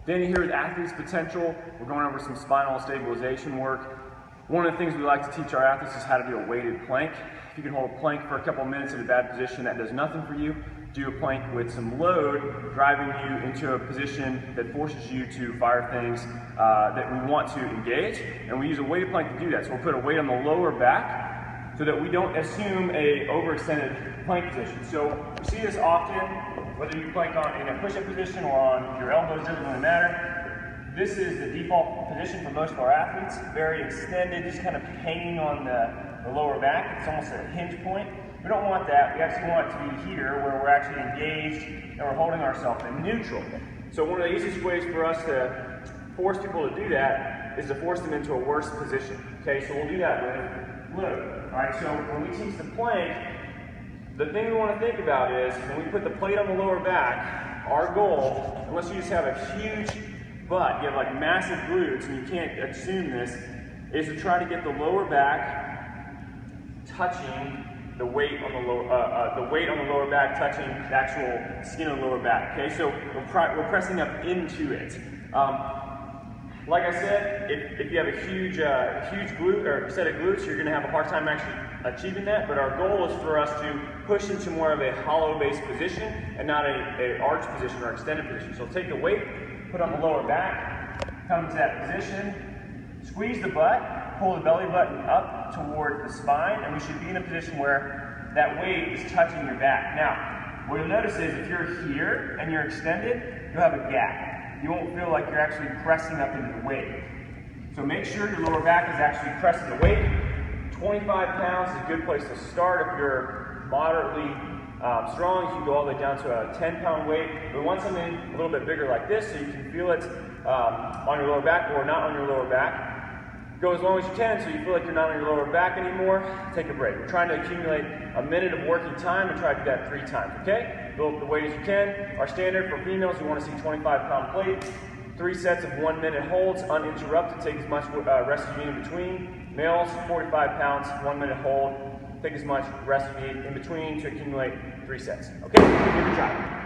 Danny here with Athletes Potential. We're going over some spinal stabilization work. One of the things we like to teach our athletes is how to do a weighted plank. If you can hold a plank for a couple of minutes in a bad position, that does nothing for you. Do a plank with some load, driving you into a position that forces you to fire things that we want to engage. And we use a weighted plank to do that. So we'll put a weight on the lower back so that we don't assume a overextended plank position. So we see this often, whether you plank on in a push-up position or on your elbows, doesn't really matter. This is the default position for most of our athletes, very extended, just kind of hanging on the lower back. It's almost a hinge point. We don't want that. We actually want it to be here where we're actually engaged and we're holding ourselves in neutral. So one of the easiest ways for us to force people to do that is to force them into a worse position. Okay, so we'll do that with load. All right, so when we teach the plank, the thing we want to think about is when we put the plate on the lower back, our goal, unless you just have a huge butt, you have like massive glutes and you can't assume this, is to try to get the lower back touching the weight on the lower back touching the actual skin of the lower back. Okay, so we're pressing up into it. Like I said, if you have a huge glute or set of glutes, you're going to have a hard time actually achieving that. But our goal is for us to push into more of a hollow base position and not a arch position or extended position. So take the weight, put on the lower back, come to that position, squeeze the butt, pull the belly button up toward the spine, and we should be in a position where that weight is touching your back. Now, what you'll notice is if you're here and you're extended, you'll have a gap. You won't feel like you're actually pressing up into the weight. So make sure your lower back is actually pressing the weight. 25 pounds is a good place to start. If you're moderately strong, you can go all the way down to a 10-pound weight. We want something a little bit bigger like this so you can feel it on your lower back or not on your lower back. Go as long as you can so you feel like you're not on your lower back anymore. Take a break. We're trying to accumulate a minute of working time and try to do that 3 times, okay? Build up the weight as you can. Our standard for females, we want to see 25-pound plate, 3 sets of 1-minute holds, uninterrupted. Take as much rest as you need in between. Males, 45 pounds, 1-minute hold. Take as much rest as you need in between to accumulate 3 sets. Okay? Give it a try.